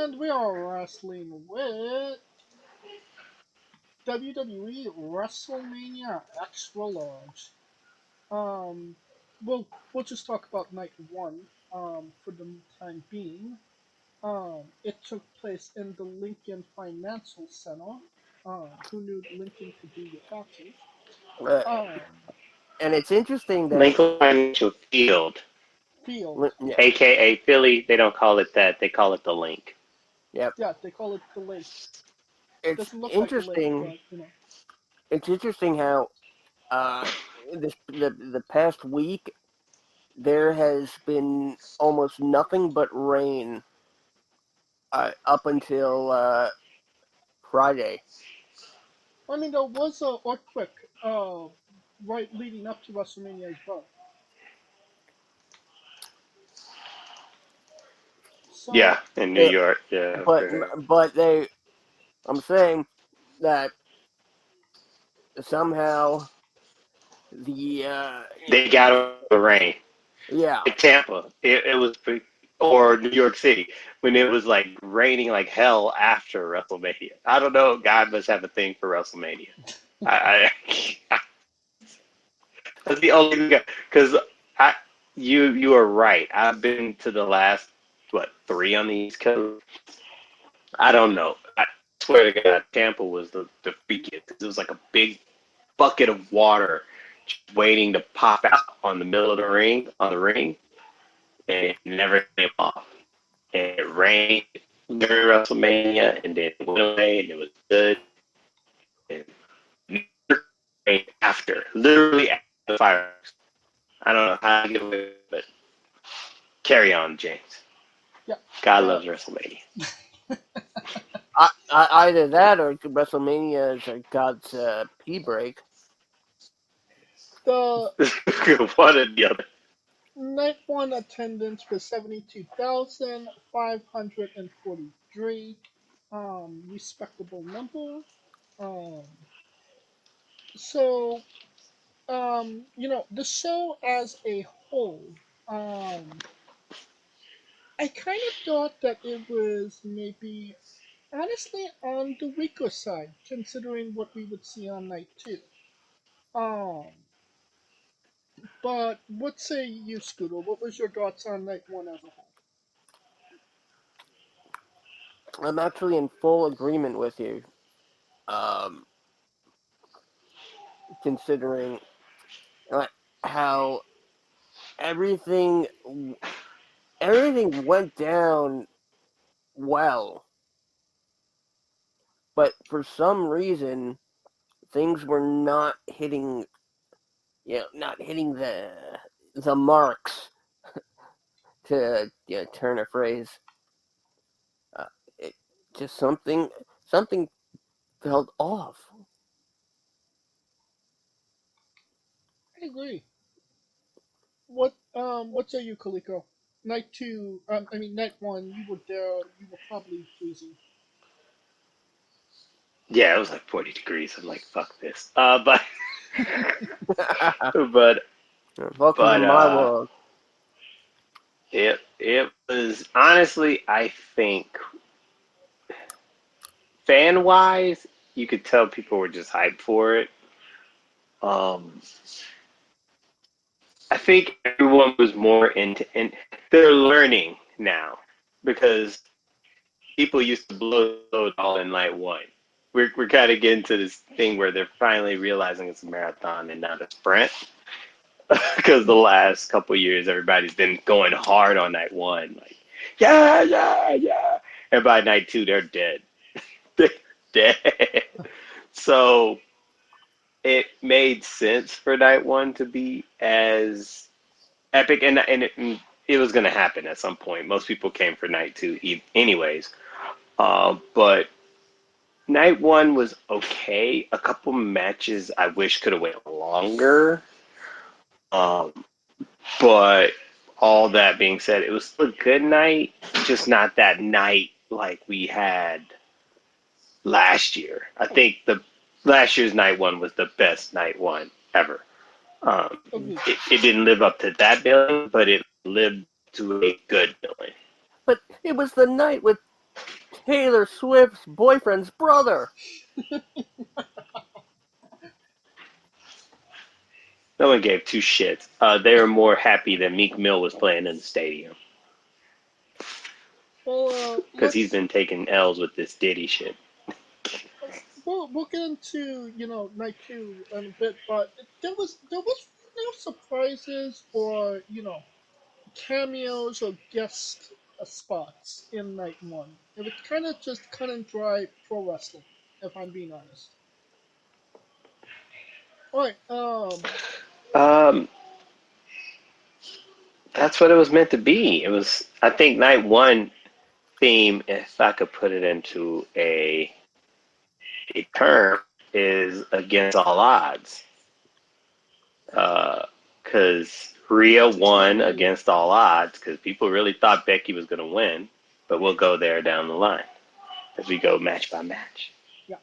And we are wrestling with WWE WrestleMania Extra Large. Um, we'll just talk about night one. For the time being. It took place in the Lincoln Financial Center. Who knew Lincoln could do your taxes? Uh, Um, and it's interesting that Lincoln Financial Field, Field. yeah, aka Philly, they don't call it that. They call it the Link. yep. Yeah, they call it the lake. It's Doesn't look like a lake, interesting. but you know. It's interesting how uh, the past week there has been almost nothing but rain up until Friday. I mean, there was a earthquake, right leading up to WrestleMania as well. So, Yeah, in New Uh, York. Yeah, but okay. but they, I'm saying that somehow the They got over the rain. yeah. Like Tampa, it was, or New York City, when it was like raining like hell after WrestleMania. I don't know. God must have a thing for WrestleMania. I that's the only thing. Because I, you are right. I've been to the last three on the East Coast. I don't know. I swear to God, Tampa was the freakiest. It was like a big bucket of water just waiting to pop out on the middle of the ring, on the ring, and it never came off. And it rained during WrestleMania, and then it went away, and it was good. And never rained after, literally after the fireworks. I don't know how to get away with it, but carry on, James. yeah. God Uh, loves WrestleMania. Either that or WrestleMania is God's pee break. the One or the other. night one attendance was 72,543. Respectable number. Um, so, the show as a whole, um, I kind of thought that it was maybe honestly on the weaker side, considering what we would see on night two. Um, but what say you, Scooter? What was your thoughts on night one as a whole? I'm actually in full agreement with you. Um, Considering uh, how everything everything went down well, but for some reason things were not hitting, not hitting the marks, to turn a phrase. Uh, it just something felt off. I agree. What say you, Kaliko? Night two, I mean night one. You were there. You were probably freezing. Yeah, it was like 40 degrees. I'm like, fuck this. But Welcome to but my world. it was honestly, I think fan wise, you could tell people were just hyped for it. Um, I think everyone was more into, and they're learning now because people used to blow it all in night one. We're kind of getting to this thing where they're finally realizing it's a marathon and not a sprint. Because the last couple years, everybody's been going hard on night one, like yeah, yeah, yeah, and by night two, they're dead. They're dead. So it made sense for night one to be as epic, and it was going to happen at some point. Most people came for night two, anyways. But night one was okay. A couple matches I wish could have went longer. Um, but all that being said, it was still a good night, just not that night like we had last year. I think the last year's night one was the best night one ever. Agreed. It didn't live up to that billing, but it lived to a good billing. But it was the night with Taylor Swift's boyfriend's brother. No one gave two shits. They were more happy that Meek Mill was playing in the stadium Well, because he's let's been taking L's with this Diddy shit. we'll get into night two in a bit, but there was no surprises or cameos or guest spots in night one. It was kind of just cut and dry pro wrestling, if I'm being honest. All right, Um, that's what it was meant to be. It was, I think, night one theme, if I could put it into a term, is against all odds. Because Rhea won against all odds because people really thought Becky was going to win, but we'll go there down the line as we go match by match. yeah.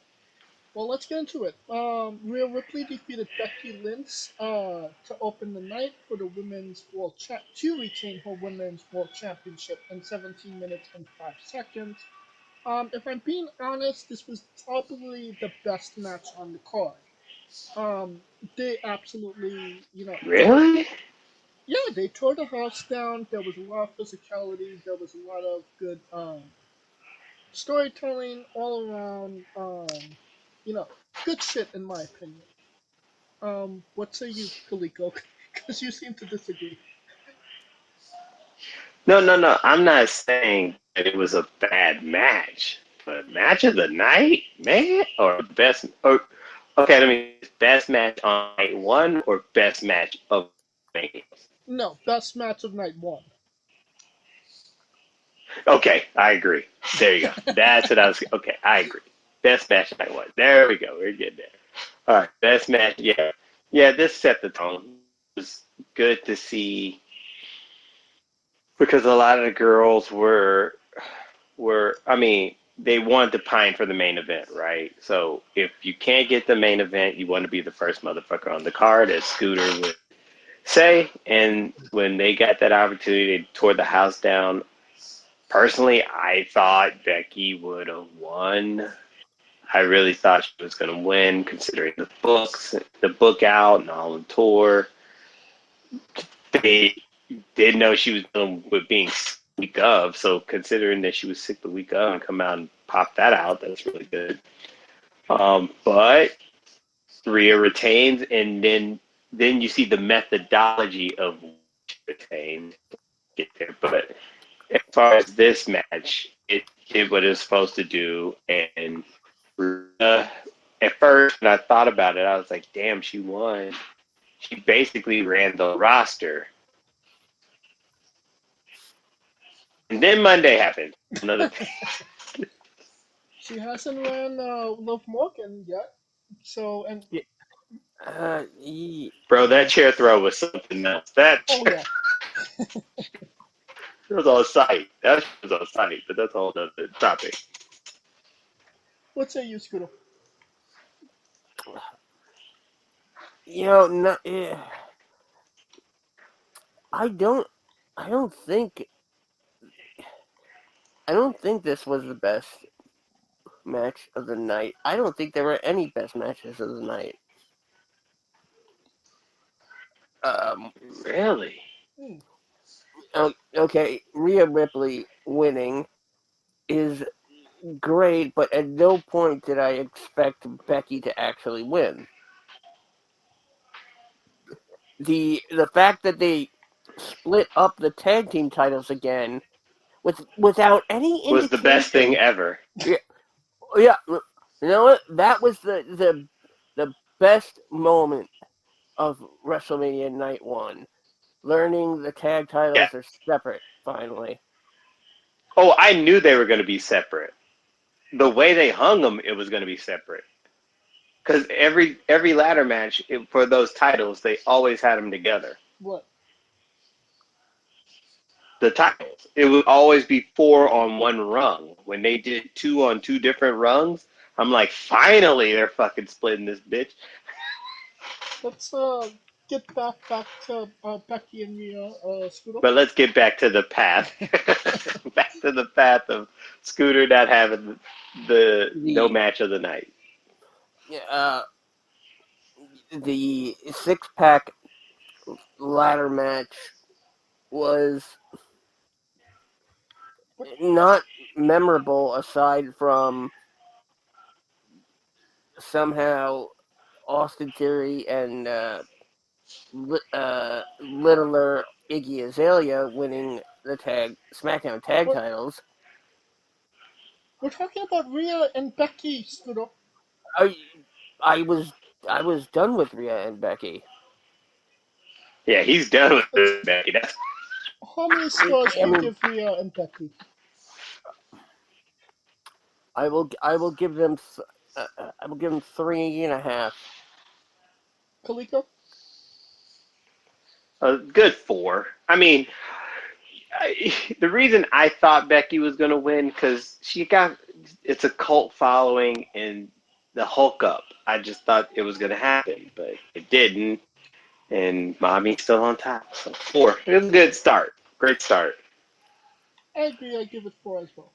Well, let's get into it. Rhea Ripley defeated Becky Lynch to open the night for the women's world to retain her women's world championship in 17 minutes and 5 seconds. If I'm being honest, this was probably the best match on the card. Um, they absolutely, tore. Really? Yeah, they tore the house down. There was a lot of physicality. There was a lot of good storytelling all around. Good shit in my opinion. What say you, Kaliko? Because you seem to disagree. No, no, no. I'm not saying that it was a bad match, but match of the night, man, or best, or okay, let me best match on night one or best match of Mania. No, best match of night one. Okay, I agree. There you go. That's what I was. Okay, I agree. Best match night one. There we go. We're getting there. All right, best match. Yeah, yeah. This set the tone. It was good to see because a lot of the girls were I mean, they wanted to pine for the main event, right? So if you can't get the main event, you want to be the first motherfucker on the card, as Scooter would say. And when they got that opportunity, they tore the house down. Personally, I thought Becky would have won. I really thought she was going to win, considering the book out, and all the tour. They did know she was dealing with being sick the week of, so considering that she was sick the week of and come out and pop that out, that's really good. But Rhea retains, and then you see the methodology of retain get there. But as far as this match, it did what it was supposed to do, and Rhea, at first when I thought about it, I was like, "Damn, she won." She basically ran the roster. And then Monday happened. Another thing. She hasn't ran Love Morgan yet, so and Yeah, Bro, that chair throw was something else. That oh chair yeah. was on site. That was on site, but that's a whole other topic. What say you, Scooter? no, I don't, I don't think, I don't think this was the best match of the night. I don't think there were any best matches of the night. Um, Really? Hmm. okay, Rhea Ripley winning is great, but at no point did I expect Becky to actually win. The fact that they split up the tag team titles again without any Was the best thing indication. ever. Yeah, yeah, you know what? That was the best moment of WrestleMania Night One. Learning the tag Yeah. titles are separate finally. Oh, I knew they were going to be separate. The way they hung them, it was going to be separate. Because every ladder match for those titles, they always had them together. What? The titles, it would always be four on one rung. When they did two on two different rungs, I'm like, finally, they're fucking splitting this bitch. Let's get back to Becky and Rhea, Scooter. But let's get back to the path. Back to the path of Scooter not having the no The match of the night. uh, the 6 pack ladder match was What not memorable aside from somehow Austin Theory and littler Iggy Azalea winning the SmackDown tag we're, titles. we're talking about Rhea and Becky, Scooter. I I was I was done with Rhea and Becky. Yeah, he's done with It's, this, Becky. That's how many stars I do you mean, give Rhea and Becky? I will give them I will give them 3.5. Kaliko? a good 4. I mean, the reason I thought Becky was going to win because she got it's a cult following and the Hulk up. I just thought it was going to happen, but it didn't. And Mommy's still on top. So 4. It was a good start. Great start. I agree. I give it four as well.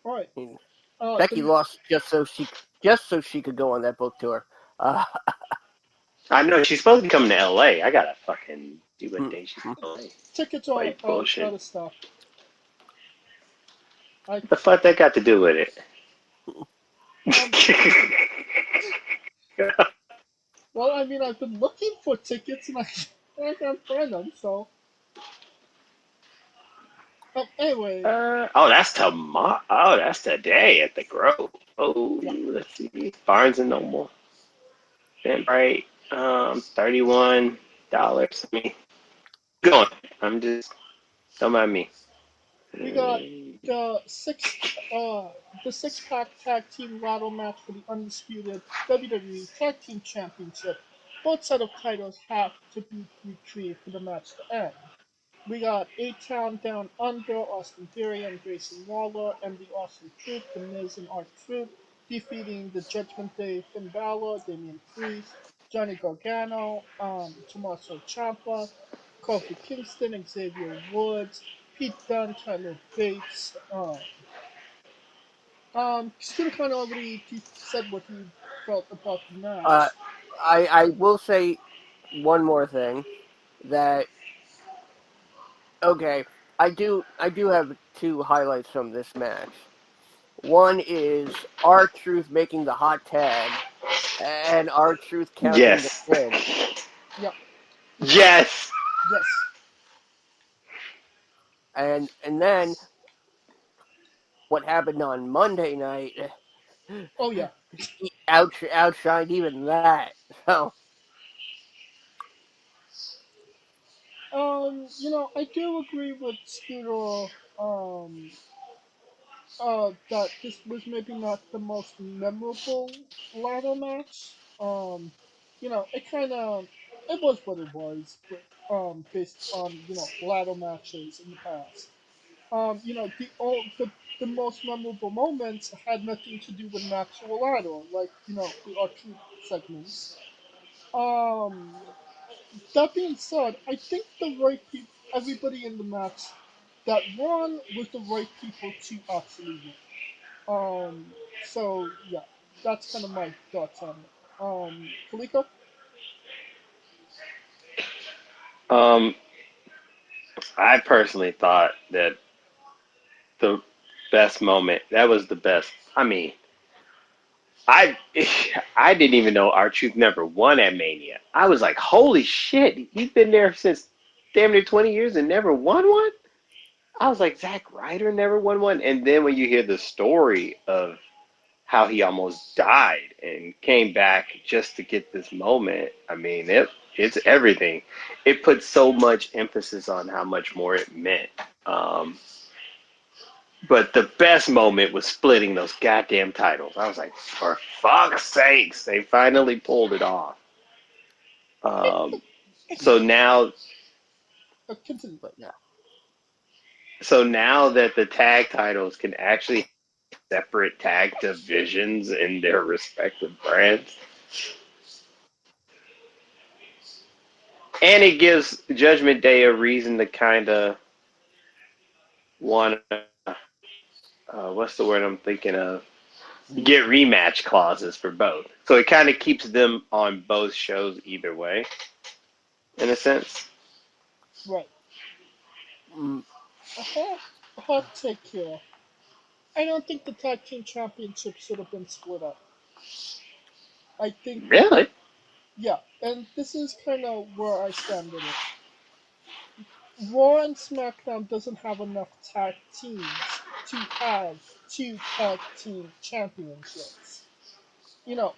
All right. I mean, The Becky lost just so she could go on that book tour. Uh, I know she's supposed to be coming to LA. I gotta fucking see what day she's mm, in LA. tickets are White bullshit. out of stock. I What the fuck that got to do with um. it? Well, I mean, I've been looking for tickets and I can't find them. So, anyway, Oh, that's tomorrow. Oh, that's today at the Grove. Oh, yeah. let's see. Barnes and Noble. Right. $31. I mean, going. I'm just don't mind me. We got the six uh the six pack tag team ladder match for the undisputed WWE Tag Team Championship. Both set of titles have to be retrieved for the match to end. We got A Town Down Under, Austin Theory and Grayson Waller, and the Austin Truth, The Miz and R Truth, defeating the Judgment Day, Finn Balor, Damian Priest, Johnny Gargano, Tommaso Ciampa, Kofi Kingston, Xavier Woods, Pete Dunne, Tyler Bates. Scooter kind of already said what he felt about the uh, match. I will say one more thing that okay, I do have 2 highlights from this match. One is R Truth making the hot tag and R Truth counting the Yes. pin. Yeah, Yes. yes. And then what happened on Monday night Oh yeah. outshined even that. So I do agree with Scooter. That this was maybe not the most memorable ladder match. It kind of it was what it was, but based on ladder matches in the past. The most memorable moments had nothing to do with match or ladder, like the R-Truth segments. Um, that being said, I think the right people, everybody in the match that won was the right people to actually win. So yeah, that's kind of my thoughts on it. Kaliko? Um, I personally thought that the best moment. That was the best. I mean, I I didn't even know R Truth never won at Mania. I was like, holy shit, he's been there since damn near 20 years and never won one. I was like, Zack Ryder never won one. And then when you hear the story of how he almost died and came back just to get this moment, I mean, it's everything. It put so much emphasis on how much more it meant. Um, but the best moment was splitting those goddamn titles. I was like, for fuck's sakes, they finally pulled it off. Um, I so think now, continue. but yeah. so now that the tag titles can actually separate tag divisions in their respective brands, And it gives Judgment Day a reason to kind of want to, what's the word I'm thinking of? Get rematch clauses for both. So it kind of keeps them on both shows either way, in a sense. Right. Mm, A hot take here. I don't think the tag team championship should have been split up. I think that Really? yeah, and this is kind of where I stand with it. Raw and SmackDown doesn't have enough tag teams to have two tag team championships.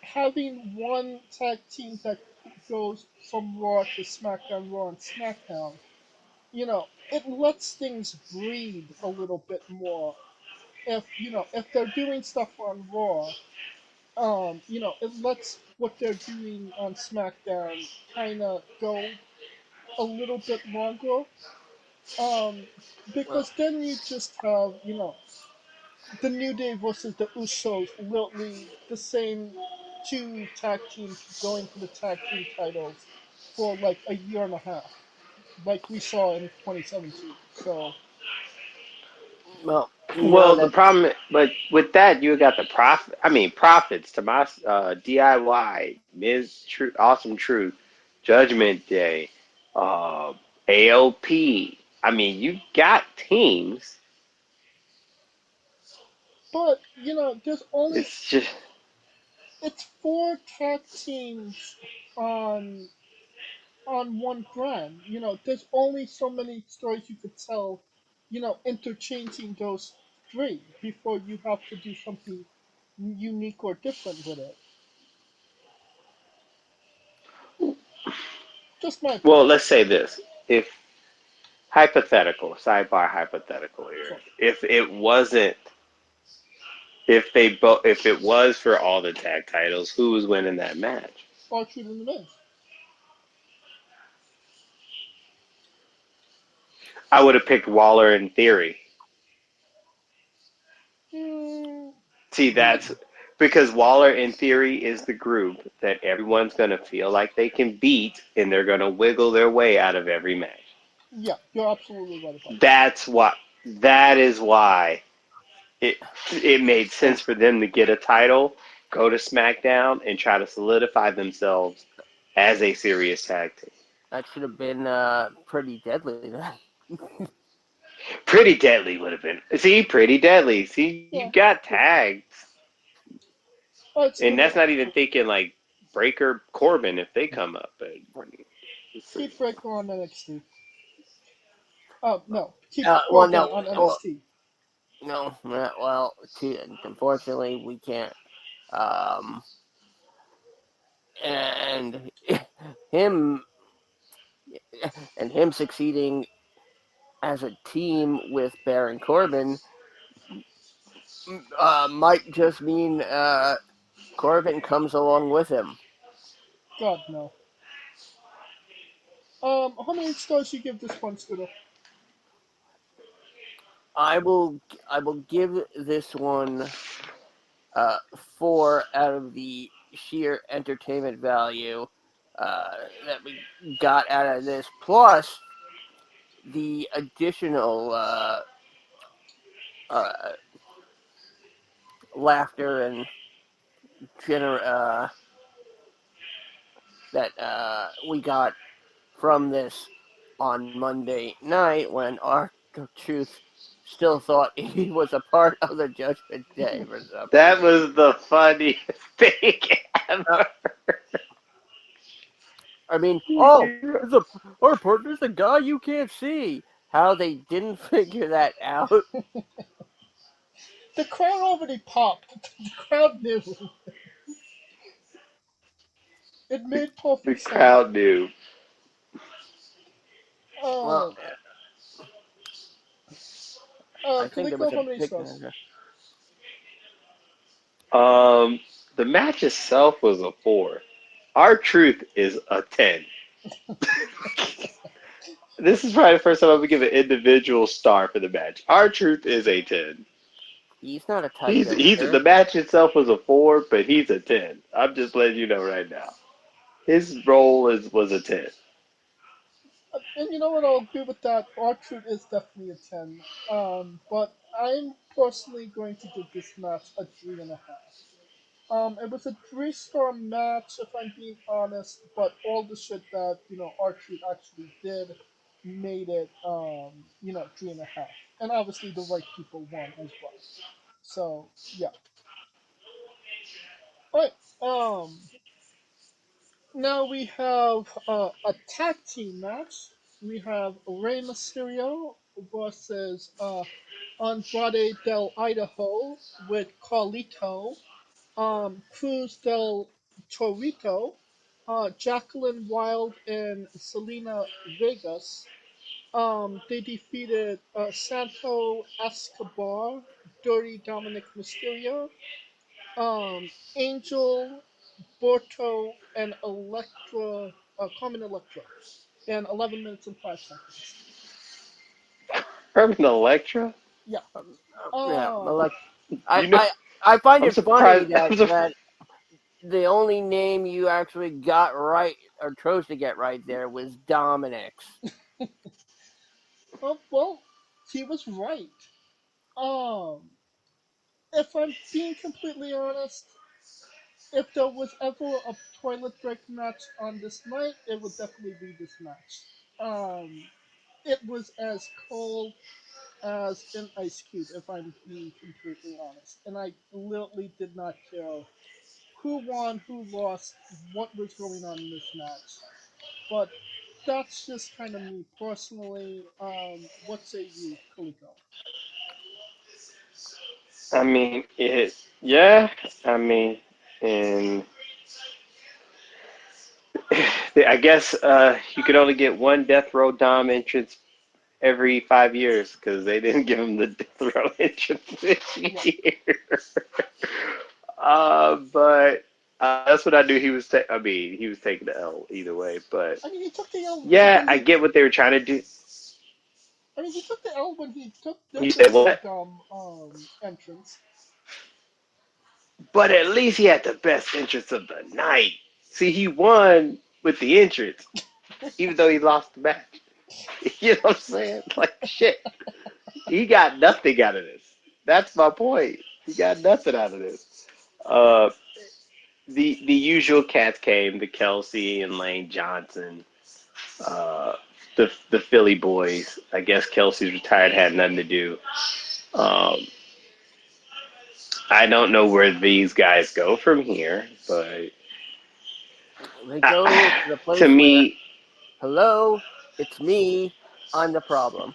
Having one tag team that goes from Raw to SmackDown, Raw and SmackDown, it lets things breathe a little bit more. If they're doing stuff on Raw, it lets what they're doing on SmackDown kind of go a little bit longer. Um, well, because then you just have, the New Day versus the Usos, literally the same two tag teams going for the tag team titles for like a year and a half, like we saw in 2017. So, well, you know Well, the that. problem, but with that, you got the profit. I mean, profits. Tomas, DIY, Awesome Truth, Judgment Day, uh, AOP. I mean, you got teams. but It's just it's four tag teams on one brand. There's only so many stories you could tell, interchanging those three before you have to do something unique or different with it. Just my well. opinion. Let's say this: if hypothetical, sidebar hypothetical here, Sure. if it wasn't, if it was for all the tag titles, who was winning that match? R-Truth and the Miz. I would have picked Waller in theory. Hmm. See, But that's because Waller, in theory, is the group that everyone's going to feel like they can beat, and they're going to wiggle their way out of every match. yeah, you're absolutely right about that. That's what. That is why it it made And sense for them to get a title, go to SmackDown, and try to solidify themselves as a serious tag team. that should have been pretty deadly then. Pretty Deadly would have been. See, Pretty Deadly. See, you Yeah, got yeah. tags, Oh, it's and good that's though. not even thinking like Breaker Corbin if they come up. But Keep Breaker on NXT. Well, No, keep well, Corbin no, on well, NXT. no, well, unfortunately, we can't. Um, and him him succeeding as a team with Baron Corbin might just mean Corbin comes along with him. God no. How many stars you give this one, Scooter? I will give this one 4 out of the sheer entertainment value that we got out of this, plus the additional uh, laughter and that we got from this on Monday night when our truth still thought he was a part of the Judgment Day for some that reason. was the funniest thing Uh, ever. I mean, oh, there's a our partner's a guy you can't see. How they didn't figure that out. The crowd already popped. The crowd knew. It made The perfect sense. crowd knew. Well, Um, I think there was Kaliko, a how many big. stars? Um, the match itself was a 4. Our Truth is a 10. This is probably the first time I'm gonna give an individual star for the match. Our Truth is a 10. He's not a He's tiebreaker. the match itself was a 4, but he's a 10. I'm just letting you know right now. His role was a 10. And you know what? I'll agree with that. R-Truth is definitely a 10. But I'm personally going to give this match a 3.5. It was a 3-star match, if I'm being honest, but all the shit that, R-Truth actually did made it, 3.5. And obviously the right people won as well. So, yeah. Alright, now we have a tag team match. We have Rey Mysterio versus Andrade del Idaho with Carlito, Cruz del Torito, Jacqueline Wild, and Selena Vegas. They defeated Santo Escobar, Dirty Dominic Mysterio, Angel, Borto, and Carmen Electra in 11 minutes and 5 seconds. Herman Electra? Yeah. Yeah, Um, I, You know, I, I find I'm it funny surprised. that the only name you actually got right or chose to get right there was Dominic's. well, he was right. Um, if I'm being completely honest, if there was ever a toilet break match on this night, it would definitely be this match. Um, it was as cold as an ice cube, if I'm being completely honest. And I literally did not care who won, who lost, what was going on in this match. But that's just kind of me personally. What say you, Kaliko? I mean, yeah. I mean, and I guess you could only get one Death Row Dom entrance every 5 years because they didn't give him the Death Row entrance this Right. year. But that's what I knew he was. I mean, he was taking the L either way. But I mean, he took the L yeah, when I he. get what they were trying to do. I mean, he took the L when he took the You said Death Row what? Dom entrance. But at least he had the best entrance of the night. See, he won with the entrance, even though he lost the match. You know what I'm saying? Like shit, he got nothing out of this. That's my point. He got nothing out of this. Uh, the usual cats came, the Kelsey and Lane Johnson, uh, the Philly boys. I guess Kelsey's retired, had nothing to do. Um, I don't know where these guys go from here, but They go uh, to the to place where, me, hello, it's me, I'm the problem.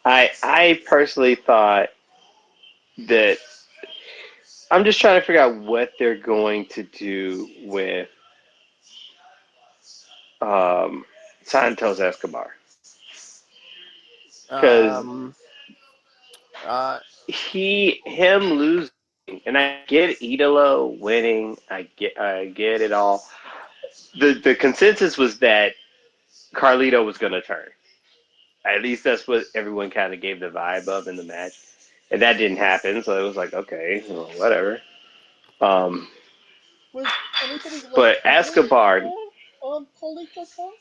I personally thought that I'm just trying to figure out what they're going to do with um, Santos Escobar because Um, uh, him losing, and I get Idolo winning. I get it all. The consensus was that Carlito was going to turn. At least that's what everyone kind of gave the vibe of in the match, and that didn't happen. So it was like, okay, well, whatever. Um, Was anybody like but rooting Escobar, for Carlito Turn?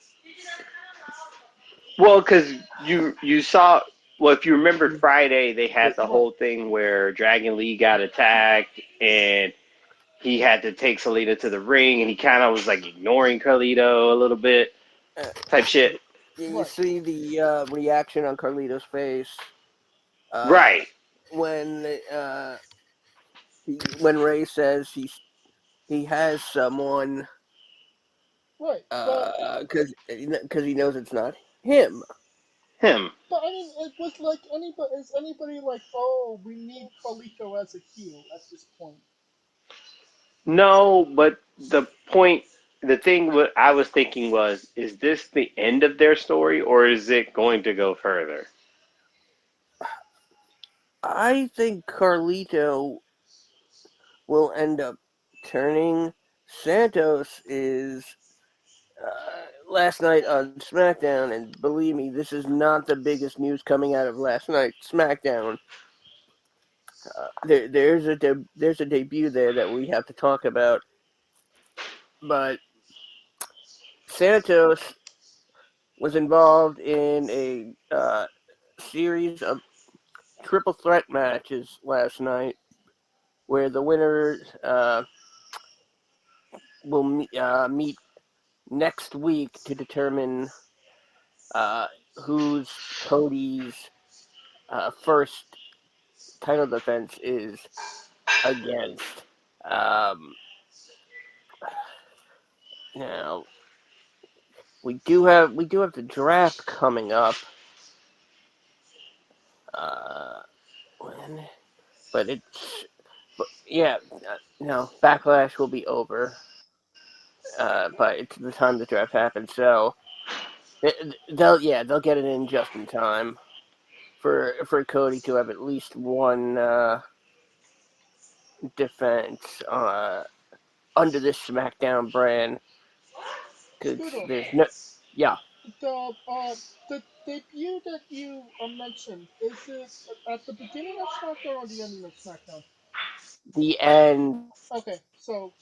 well, because you saw, well, if you remember Friday, they had the Right. whole thing where Dragon Lee got attacked and he had to take Salita to the ring, and he kind of was like ignoring Carlito a little bit, uh, type shit. you Right. see the reaction on Carlito's face uh, Right. when when Ray says he has someone Right. But because he knows it's not him. Him. But I mean, it was like anybody. Is anybody like, oh, we need Carlito as a heel at this point? No, but the thing what I was thinking was, is this the end of their story, or is it going to go further? I think Carlito will end up turning. Santos is last night on SmackDown, and believe me, this is not the biggest news coming out of last night's SmackDown. There's a debut there that we have to talk about, but Santos. was involved in a series of triple threat matches last night, where the winners will meet next week to determine uh, who's Cody's first title defense is against. Um, Now we do have the draft coming up. Uh, when, but it's but yeah, no backlash will be over. But it's the time the draft happens, so they'll get it in just in time for Cody to have at least one defense under this SmackDown brand. Because Scooter, there's no, yeah, the debut that you mentioned, is it at the beginning of SmackDown or the ending of SmackDown? the end, Okay, so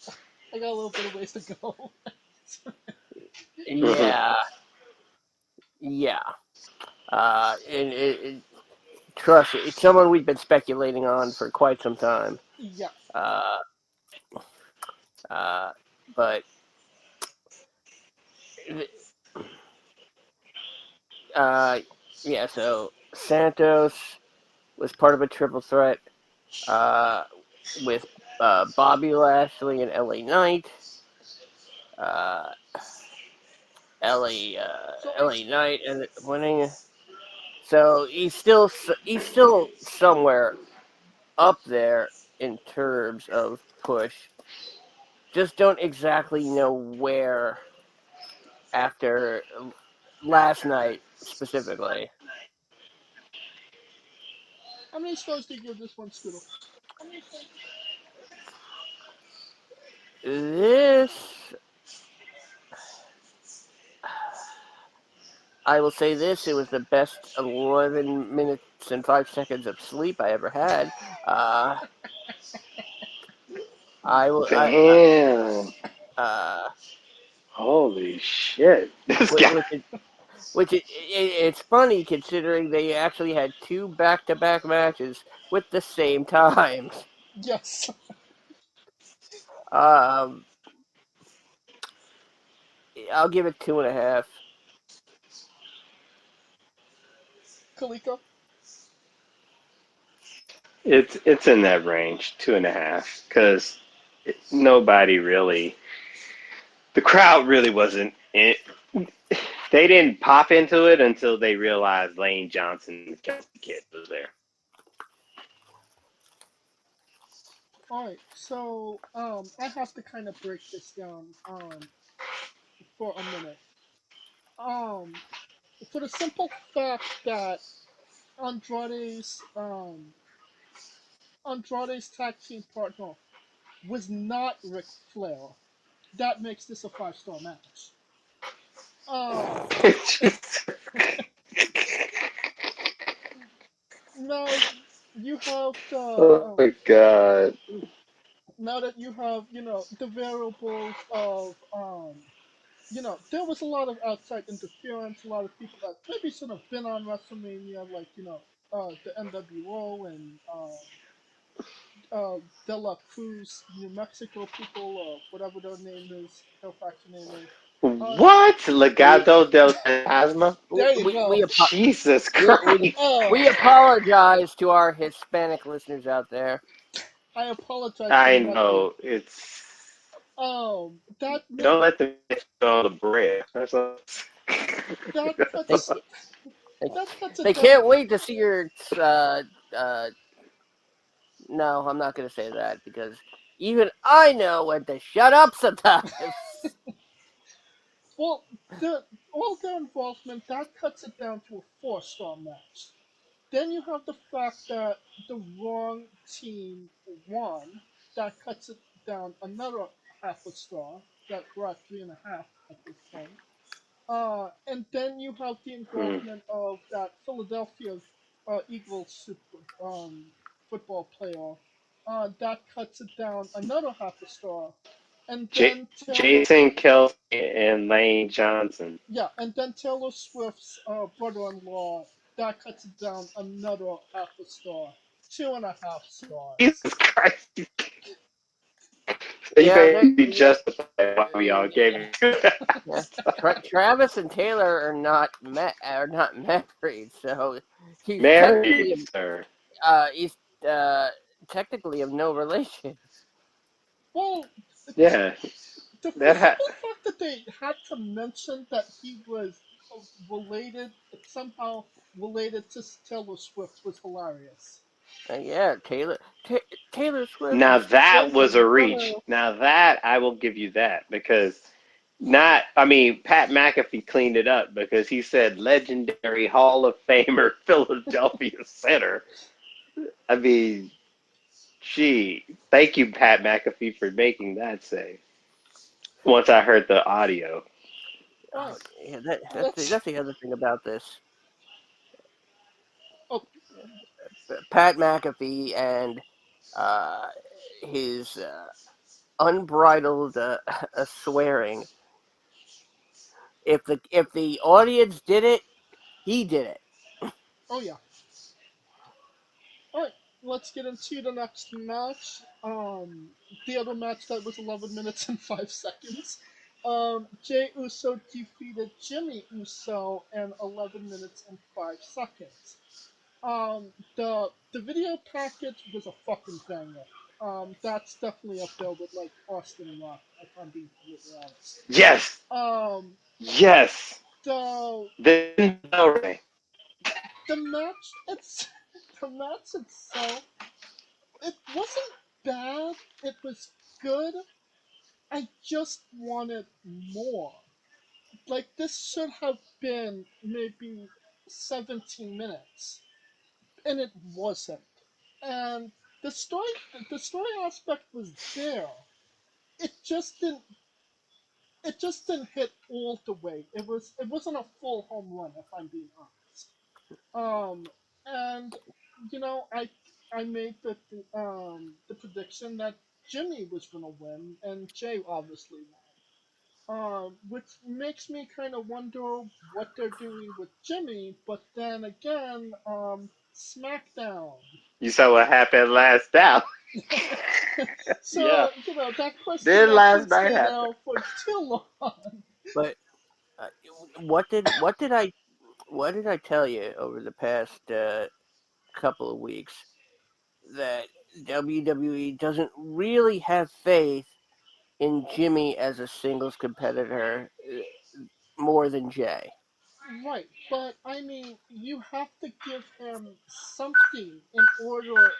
I got a little bit of ways to go. Mhm. yeah, yeah. And trust it, it's someone we've been speculating on for quite some time. Yeah. Uh, uh, but uh, yeah, so Santos was part of a triple threat uh, with Bobby Lashley and LA Knight. Uh, So LA Knight and winning. So he's still somewhere up there in terms of push. Just don't exactly know where after last night specifically. how many stars do you give this one, Scooter? This, I will say this: it was the best 11 minutes and 5 seconds of sleep I ever had. Uh, I will, Damn. uh, Holy shit. This which, guy. which, is, it's funny considering they actually had two back-to-back matches with the same times. Yes. Um, I'll give it 2.5. Kaliko? It's in that range, 2.5, because nobody really, the crowd really wasn't in. They didn't pop into it until they realized Lane Johnson, the Chelsea Kid, was there. Alright, so I have to kind of break this down for a minute. Um for the simple fact that Andrade's Andrade's tag team partner was not Ric Flair. That makes this a 5-star match. Um Now you have the Oh my god. now that you have, the variables of there was a lot of outside interference, a lot of people that maybe should have been on WrestleMania, like, the NWO and De La Cruz, New Mexico people, or whatever their name is, their faction name is. Uh, What? We Legado del Fantasma? there you we go. we Jesus we we, Christ. Oh, we apologize to our Hispanic listeners out there. I apologize for I mucking. know. It's. That Don't make let them get on the bread. That's all. that They cuts they, that cuts they it down. can't wait to see your. Uh, no, I'm not going to say that because even I know when to shut up sometimes. Well, the all their involvement that cuts it down to a 4-star match. Then you have the fact that the wrong team won. That cuts it down another half a star. That we're at 3.5 at this point. And then you have the Hmm. involvement of that Philadelphia Eagles football player. That cuts it down another half a star. and J- then Taylor, Jason Kelsey and Lane Johnson. yeah, and then Taylor Swift's brother-in-law, that cuts it down another half a star, 2.5 stars. Jesus Christ! So you Yeah, that basically justify why we all gave it. yeah. Travis and Taylor are not married, so he's technically Married, sir. he's uh technically of no relation. Well, Yeah, the that simple fact that they had to mention that he was related, somehow related to Taylor Swift was hilarious. Yeah, Taylor Swift now is that was a Jason's reach. brother. Now that I will give you that because not. I mean, Pat McAfee cleaned it up because he said legendary Hall of Famer Philadelphia center. I mean, gee, thank you, Pat McAfee, for making that save. Once I heard the audio. All right, Oh, yeah, let's. that's the other thing about this. Oh, Pat McAfee and uh, his unbridled swearing. If the audience did it, he did it. oh yeah. All right, let's get into the next match. The other match that was 11 minutes and 5 seconds. Jey Uso defeated Jimmy Uso in 11 minutes and 5 seconds. The video package was a fucking banger. That's definitely up there with like Austin Rock, if I'm being completely honest. Yes, Um, yes. the Then Del Rey. the match it's the match itself, it wasn't bad. It was good. I just wanted more. Like this should have been maybe 17 minutes, and it wasn't. And the story, the story aspect was there. It just didn't. It just didn't hit all the way. It wasn't a full home run, if I'm being honest. And I made the prediction that Jimmy was gonna win, and Jay obviously won. Which makes me kind of wonder what they're doing with Jimmy. But then again, SmackDown. You saw what happened last now. Yeah. So that question Then that last could night stay happened. there for too long. But uh, what did I tell you over the past couple of weeks that WWE doesn't really have faith in Jimmy as a singles competitor more than Jay. Right, but I mean, you have to give him something in order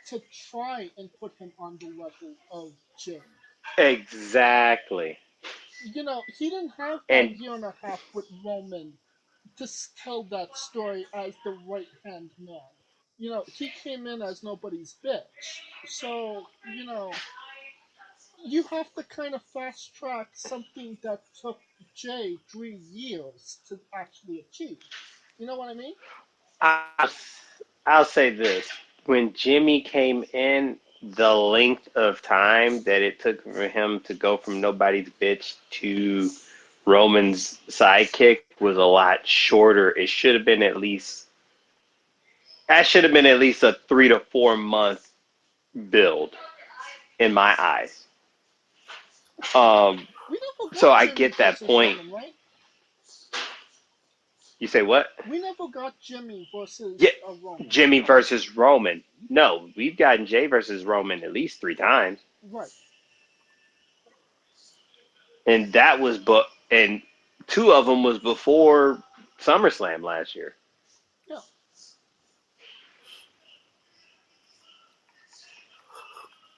to try and put him on the level of Jay. Exactly. He didn't have that And year and a half with Roman to tell that story as the right hand man. He came in as nobody's bitch. So, you have to kind of fast track something that took Jay 3 years to actually achieve. You know what I mean? I'll, I'll say this. When Jimmy came in, the length of time that it took for him to go from nobody's bitch to Roman's sidekick was a lot shorter. That should have been at least a 3 to 4 month build in my eyes. Um, We never so got I Jimmy get that versus point. Roman, right? You say what? We never got Jimmy Yeah, versus Roman. Jimmy versus Roman. No, we've gotten Jay versus Roman at least 3 times, Right. and and two of them was before SummerSlam last year. Yeah.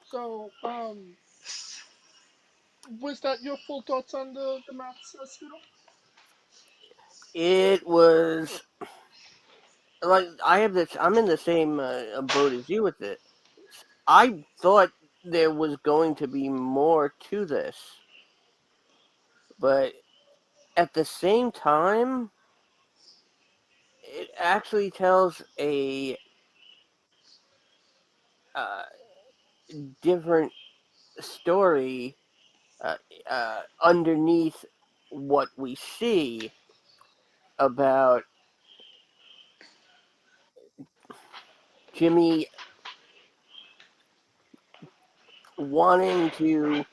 So, was that your full thoughts on the match, Scooter? It was like I'm in the same boat as you with it. I thought there was going to be more to this, but at the same time, it actually tells a uh, different story uh, underneath what we see about Jimmy wanting to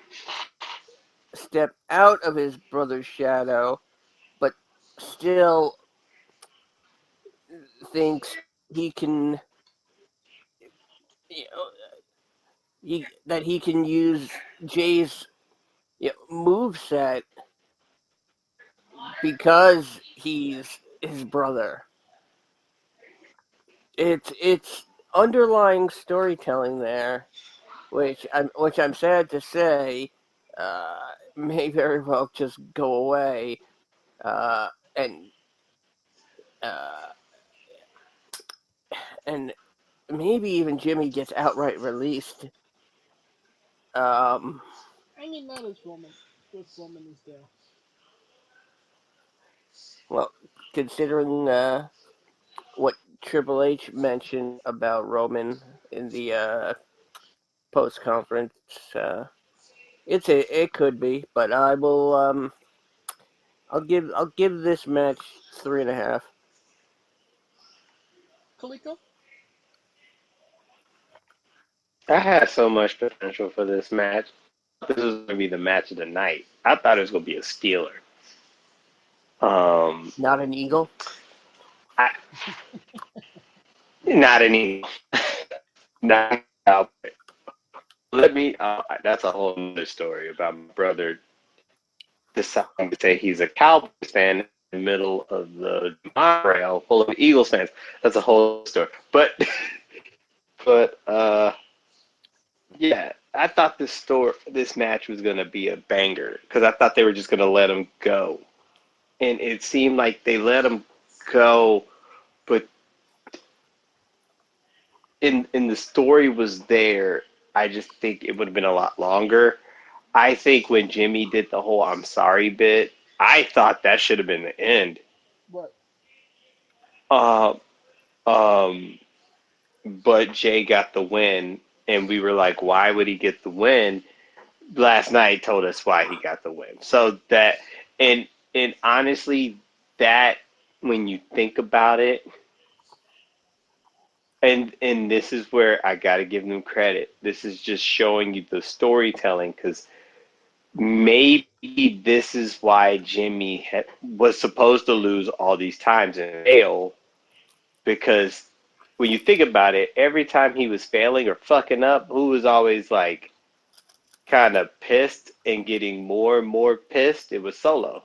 step out of his brother's shadow, but still thinks he can, you know, that he can use Jay's, move set because he's his brother. It's underlying storytelling there, which I'm sad to say, may very well just go away, and uh, and maybe even Jimmy gets outright released. Um, I mean, not as Roman, if Roman is there. well, considering what Triple H mentioned about Roman in the post conference, uh, it could be, but I'll give this match 3.5. Kaliko? I had so much potential for this match. I thought this was going to be the match of the night. I thought it was going to be a stealer. Um, Not an eagle. I, not any, not out. Let me. That's a whole other story about my brother deciding to say he's a Cowboys fan in the middle of the monorail full of Eagles fans. That's a whole story. But yeah, I thought this match was gonna be a banger because I thought they were just gonna let him go, and it seemed like they let him go, but in the story was there. I just think it would have been a lot longer. I think when Jimmy did the whole "I'm sorry" bit, I thought that should have been the end. What? Uh, um, but Jay got the win, and we were like, why would he get the win? Last night told us why he got the win. So that and and honestly, that when you think about it, and this is where I got to give them credit. This is just showing you the storytelling because maybe this is why was supposed to lose all these times and fail because when you think about it, every time he was failing or fucking up, who was always like kind of pissed and getting more and more pissed? It was Solo.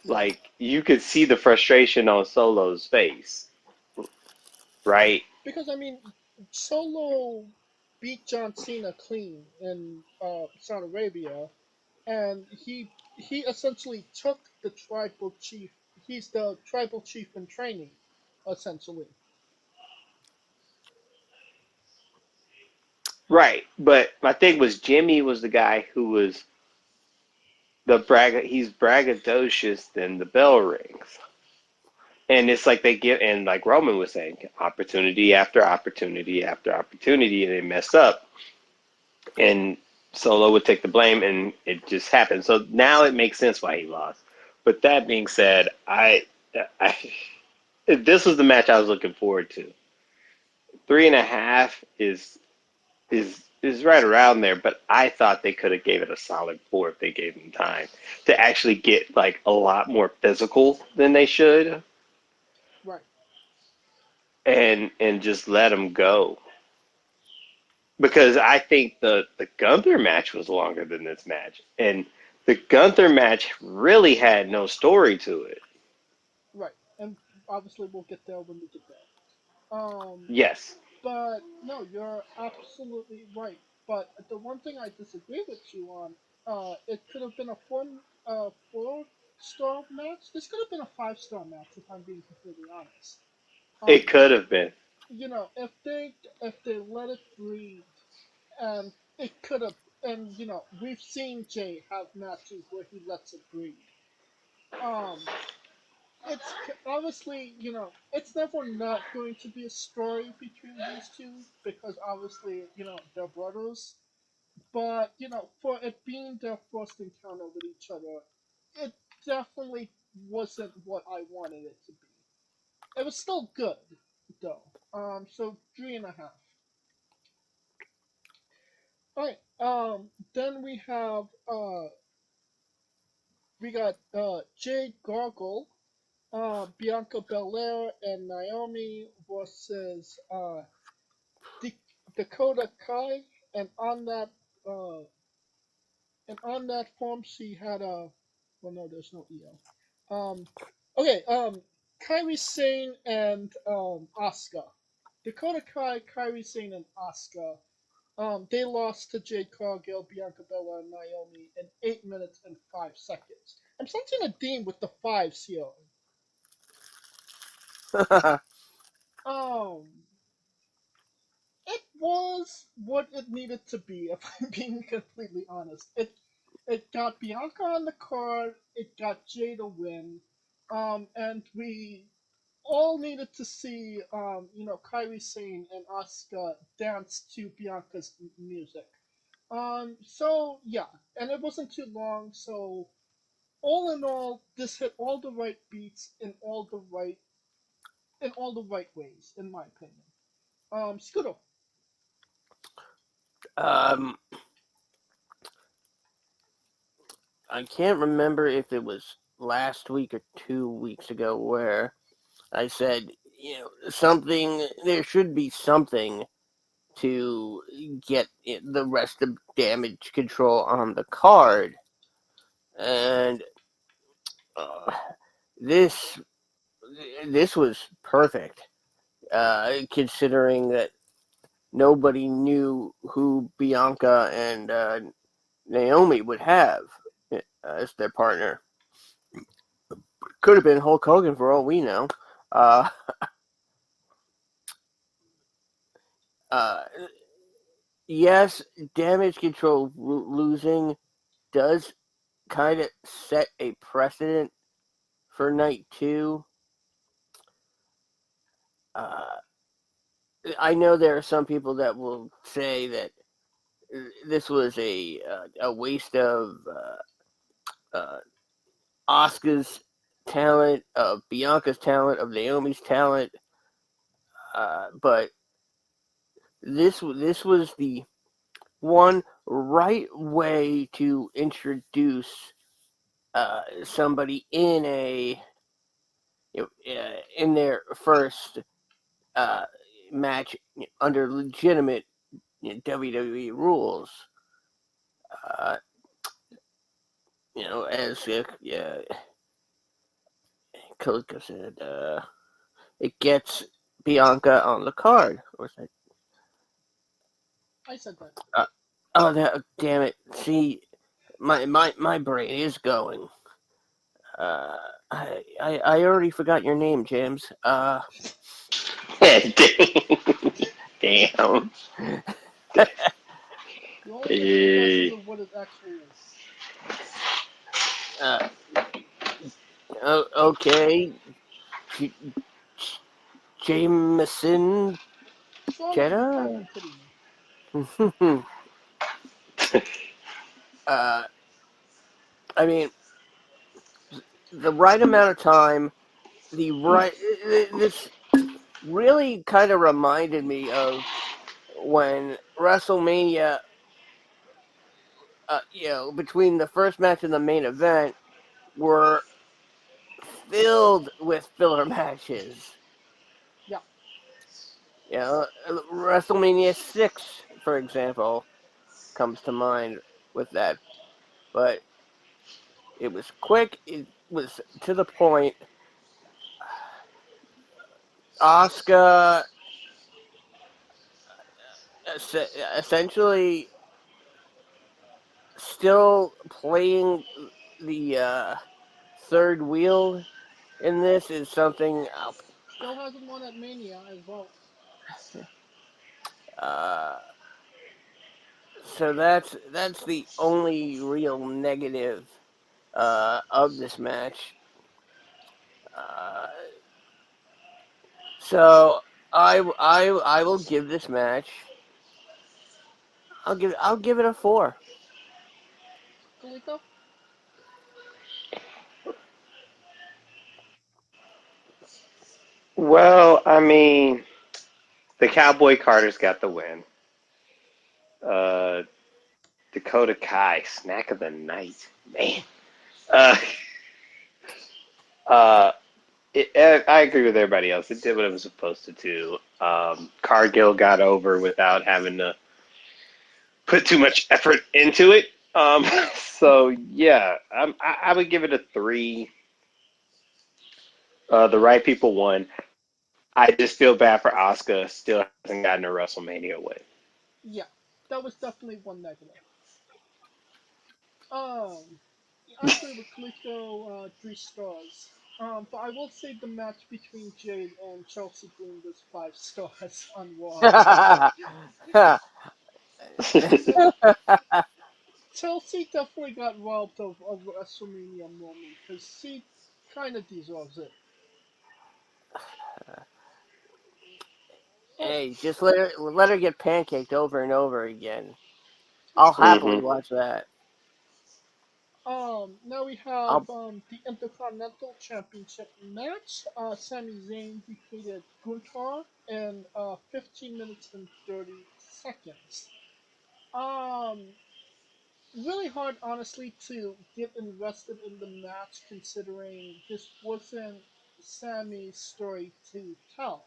Yeah. Like you could see the frustration on Solo's face, right? Because, I mean, Solo beat John Cena clean in Saudi Arabia, and he essentially took the tribal chief. He's the tribal chief in training, essentially. Right. But my thing was Jimmy was the guy who was he's braggadocious then the bell rings. And it's like they get and like Roman was saying, opportunity after opportunity after opportunity and they mess up and Solo would take the blame and it just happened. So now it makes sense why he lost. But that being said, I this was the match I was looking forward to. 3.5 is right around there, but I thought they could have gave it a solid 4 if they gave them time to actually get like a lot more physical than they should, Right. and just let them go. Because I think the Gunther match was longer than this match, and the Gunther match really had no story to it. Right. And obviously we'll get there when we get there. Yes, But no, you're absolutely right. But the one thing I disagree with you on, it could have been a 4 star match. This could have been a 5 star match if I'm being completely honest. it If could have been. if they let it breathe, and it could have, and we've seen Jay have matches where he lets it breathe. Um, obviously, it's never not going to be a story between these two because obviously, they're brothers. But for it being their first encounter with each other, it definitely wasn't what I wanted it to be. It was still good though. So 3.5. All right. Then we got Jade Gargle, Bianca Belair, and Naomi versus D- Dakota Kai, and uh on that form she had a. Well, no, there's no EO. Okay. Kairi Sane and Asuka. Dakota Kai, Kairi Sane, and Asuka. They lost to Jade Cargill, Bianca Belair, and Naomi in 8 minutes and 5 seconds. I'm sensing a theme with the fives here. Um, it was what it needed to be, if I'm being completely honest. It got Bianca on the card, it got Jade a win, and we all needed to see Kairi Sane and Asuka dance to Bianca's music. So yeah, and it wasn't too long, so all in all, this hit all the right beats in all the right ways, in my opinion. Scooter. um, I can't remember if it was last week or 2 weeks ago where I said, something. There should be something to get the rest of damage control on the card, and uh, this this was perfect, considering that nobody knew who Bianca and Naomi would have as their partner. Could have been Hulk Hogan for all we know. Uh, uh, yes, damage control losing does kind of set a precedent for night two. Uh, I know there are some people that will say that this was a waste of uh, Asuka's talent, of Bianca's talent, of Naomi's talent, but this was the one right way to introduce somebody in their first uh, match under legitimate WWE rules. Uh, as Coach said, it gets Bianca on the card. Or that? I said that. Uh, oh, damn it! See, my brain is going. Uh, I already forgot your name, James. Damn. You only get two guesses Eh, of what it actually is. uh, okay, J- Jameson Strong as the Jenna. Titan Titty. uh, I mean, the right amount of time, the right. This really kind of reminded me of when WrestleMania, between the first match and the main event, were filled with filler matches. Yeah. WrestleMania 6, for example, comes to mind with that. But it was quick, it was to the point. Asuka essentially still playing the third wheel in this is something. Still hasn't won at Mania as well. Uh, so that's the only real negative of this match. Uh, so I will give this match I'll give it a 4. Kaliko? Well, I mean, the Cowboy Carter's got the win. Uh, Dakota Kai, snack of the night, man. Uh, uh, I agree with everybody else. It did what it was supposed to do. Cargill got over without having to put too much effort into it. So yeah, I would give it a 3. The right people won. I just feel bad for Asuka. Still hasn't gotten a WrestleMania win. Yeah, that was definitely one negative. Um, I agree with Kaliko, 3 stars. But I will say the match between Jade and Chelsea Green was 5 stars on Raw. Chelsea definitely got robbed of a WrestleMania moment because she kind of deserves it. Oh, Hey, just let her get pancaked over and over again. I'll happily hmm watch that. now we have I'll the Intercontinental Championship match. Sami Zayn defeated Gunther in 15 minutes and 30 seconds. Um, really hard, honestly, to get invested in the match considering this wasn't Sammy's story to tell.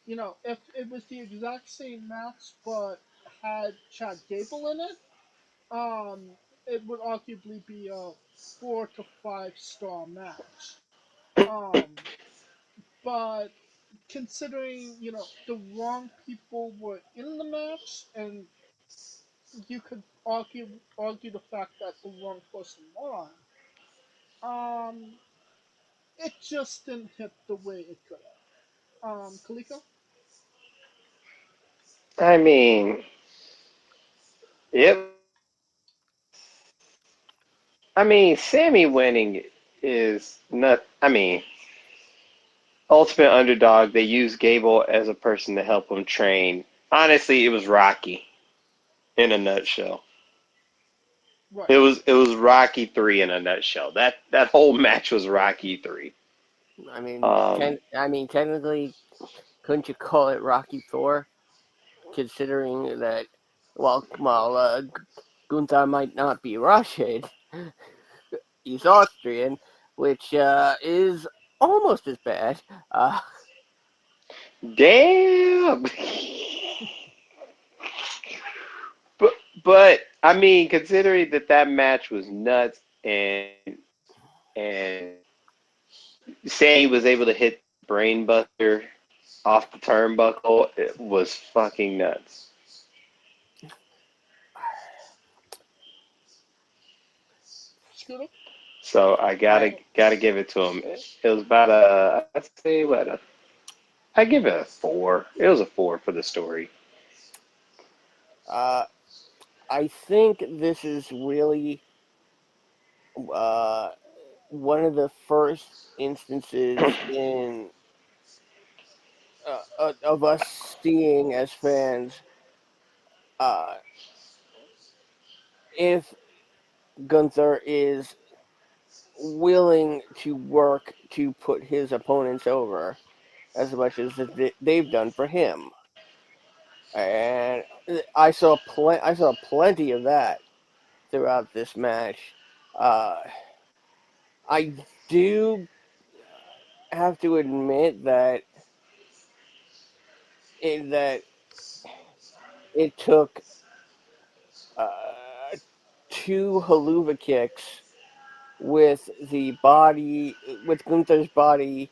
You know, if it was the exact same match but had Chad Gable in it, it would arguably be a 4 to 5 star match. Um, but considering the wrong people were in the match, and you could argue the fact that the wrong person won, um, it just didn't hit the way it could have. Kaliko? I mean, it. I mean, Sammy winning is not. I mean, ultimate underdog. They used Gable as a person to help him train. Honestly, it was Rocky in a nutshell. Right. It was Rocky 3 in a nutshell. That whole match was Rocky 3. Um, technically, couldn't you call it Rocky 4? Considering that, Gunther might not be Russian, he's Austrian, which is almost as bad. damn. But I mean, considering that match was nuts and Sammy was able to hit Brainbuster off the turnbuckle, it was fucking nuts. Scooter? So I gotta I gotta give it to him. It was about a I'd say what I give it a 4. It was a 4 for the story. uh, I think this is really uh, one of the first instances in of us seeing as fans uh, if Gunther is willing to work to put his opponents over as much as they've done for him, and I saw plenty of that throughout this match. Uh, I do have to admit that it took uh, 2 haluva kicks with Gunther's body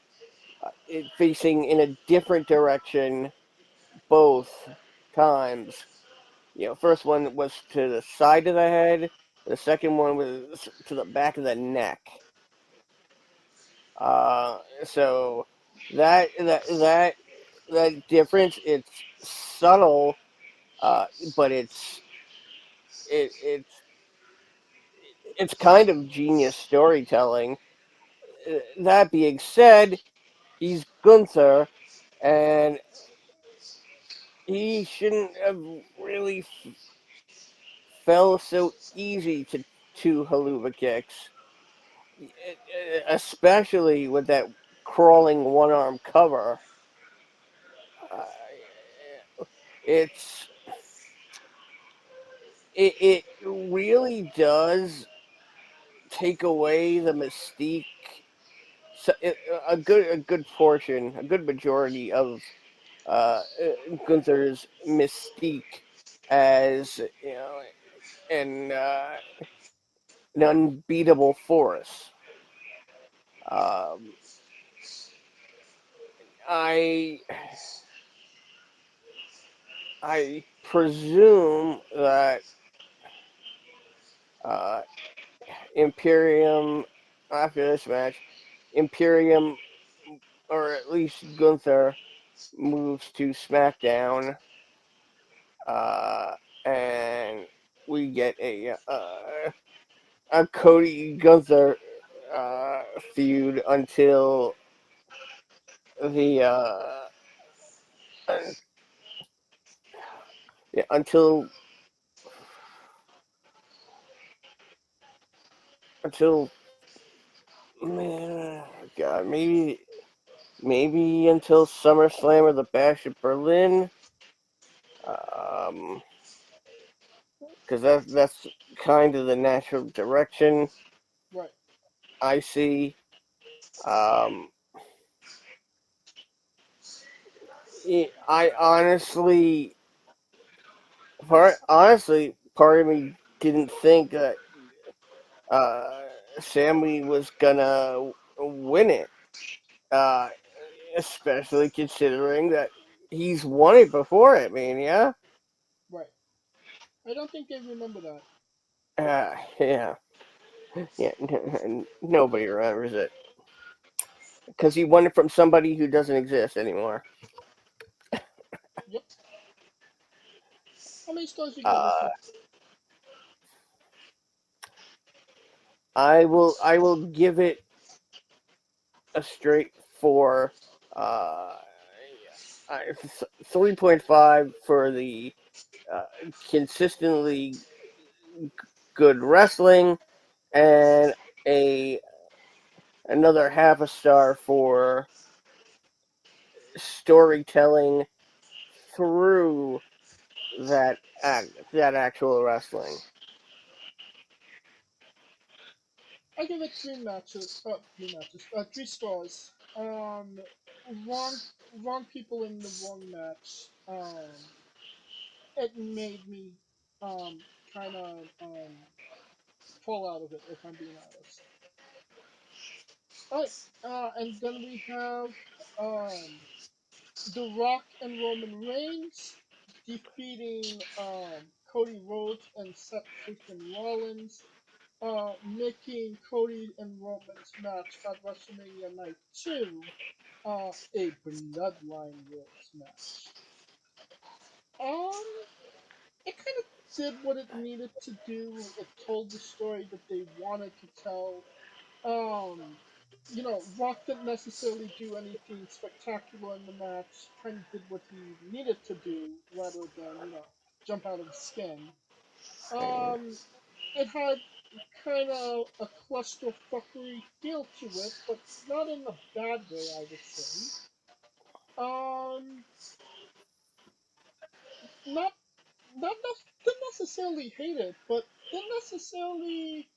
facing in a different direction both times. First one was to the side of the head. The second one was to the back of the neck. So that that that that difference, it's subtle, but it's it's kind of genius storytelling. That being said, he's Gunther, and he shouldn't have really fell so easy to two haluva kicks, especially with that crawling one arm cover. Uh, it's it really does take away the mystique. So a good portion, a good majority of uh, Gunther's mystique as an an unbeatable force. Um, I I presume that uh, Imperium after this match, Imperium or at least Gunther moves to SmackDown, uh, and we get a Cody Gunther feud until the yeah, until man, God, maybe until SummerSlam or the Bash at Berlin. Um, because that's kind of the natural direction Right. I see. Um, I part of me didn't think that uh, Sammy was gonna win it, uh, especially considering that he's won it before at Mania. Right. I don't think they remember that. Yeah, yeah. Nobody remembers it because he won it from somebody who doesn't exist anymore. Yep. How many stars you give this Uh, one? I will give it a straight four. 3.5 for the uh, consistently good wrestling, and a another half a star for storytelling through that actual wrestling. I give it three matches. Three matches. Three stars. Wrong, wrong people in the wrong match. It made me, kind of, fall out of it. If I'm being honest. All right. And then we have, um, The Rock and Roman Reigns defeating, Cody Rhodes and Seth freaking Rollins, making Cody and Roman's match at WrestleMania Night 2 a Bloodline Wars match. Um, it kind of did what it needed to do. It told the story that they wanted to tell. Um, Rock didn't necessarily do anything spectacular in the match. Kind of did what he needed to do rather than, jump out of his skin. Um, it had kind of a clusterfuckery feel to it, but not in a bad way, I would say. Um, not didn't necessarily hate it, but didn't necessarily.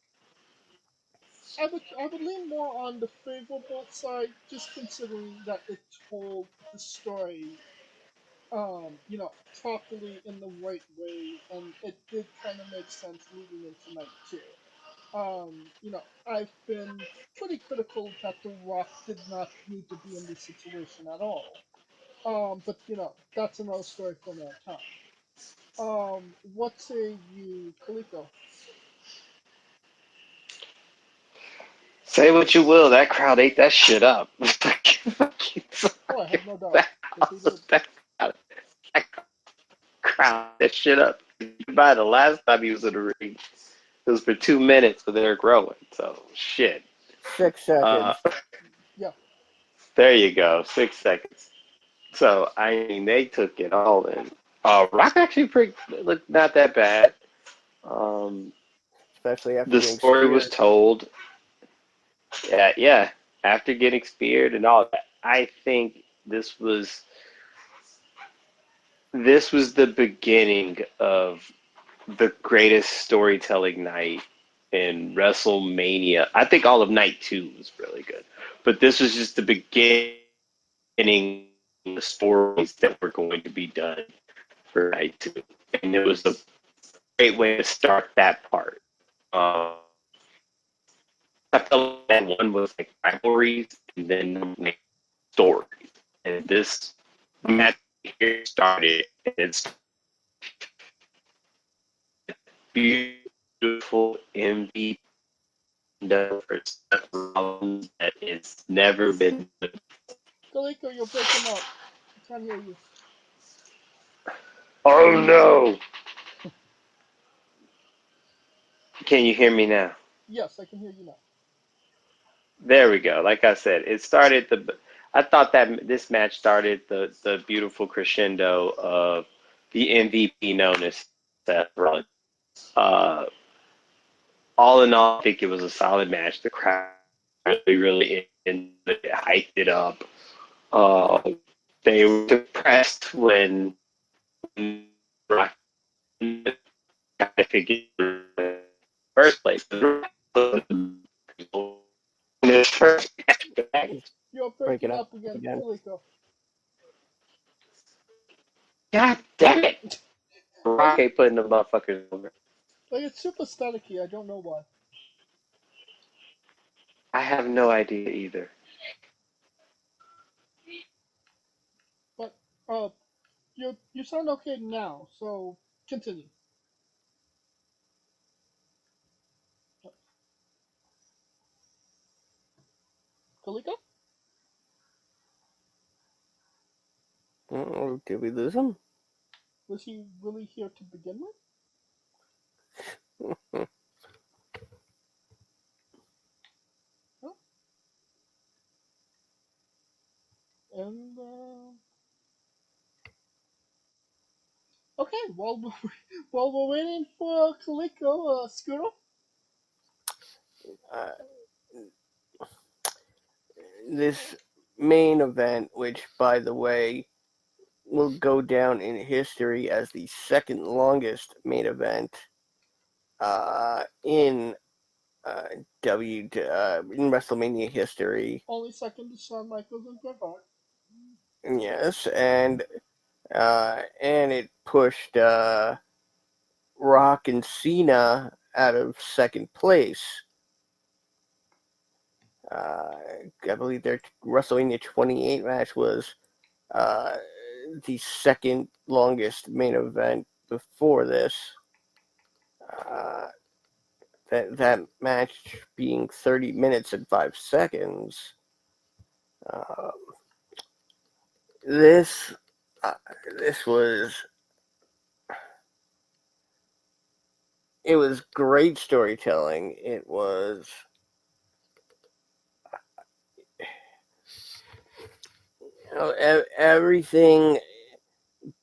I would lean more on the favorable side, just considering that it told the story, properly in the right way, and it did kind of make sense leading into night two. I've been pretty critical that The Rock did not need to be in this situation at all. But that's another story for another time. What say you, Kaliko? Say what you will, that crowd ate that shit up. Oh, I have no doubt that they did. that, crowd, that crowd ate that shit up. By the last time he was in the ring, it was for 2 minutes with Eric Rowan. So shit. 6 seconds. Yeah, There you go, 6 seconds. So I mean, they took it all in. Rock actually looked not that bad. Um, especially after the getting story was speared. told. Yeah, yeah. After getting speared and all that, I think this was the beginning of the greatest storytelling night in WrestleMania. I think all of night two was really good, but this was just the beginning of the stories that were going to be done for night two, and it was a great way to start that part. Um, I felt like that one was like rivalries, and then like, stories, and this match here started, and it's beautiful MVP for Seth Rollins that it's never been. Kaliko, you're breaking up. I can't hear you. Oh no! Can you hear me now? Yes, I can hear you now. There we go. Like I said, it started the. I thought that this match started the beautiful crescendo of the MVP known as Seth Rollins. Uh, all in all, I think it was a solid match. The crowd really hyped it up. Uh, they were depressed when Rock I figured in the first place. His first match back. You're Break it breaking up up again, again. Kaliko. God damn it! Like Rock it, ain't putting the motherfuckers over. like it's super staticky. I don't know why. I have no idea either. But you sound okay now. So continue. Kaliko, Oh, did we lose him? was he really here to begin with? Huh? And okay, while we're waiting for Kaliko, Scooter. uh, this main event, which, by the way, will go down in history as the second longest main event in uh, in WrestleMania history. Only second to Shawn Michaels and Bret Hart. Yes, and it pushed Rock and Cena out of second place. Uh, I believe their WrestleMania 28 match was uh, the second longest main event before this. Uh, that match being 30 minutes and 5 seconds. Uh, this uh, this was it was great storytelling. It was everything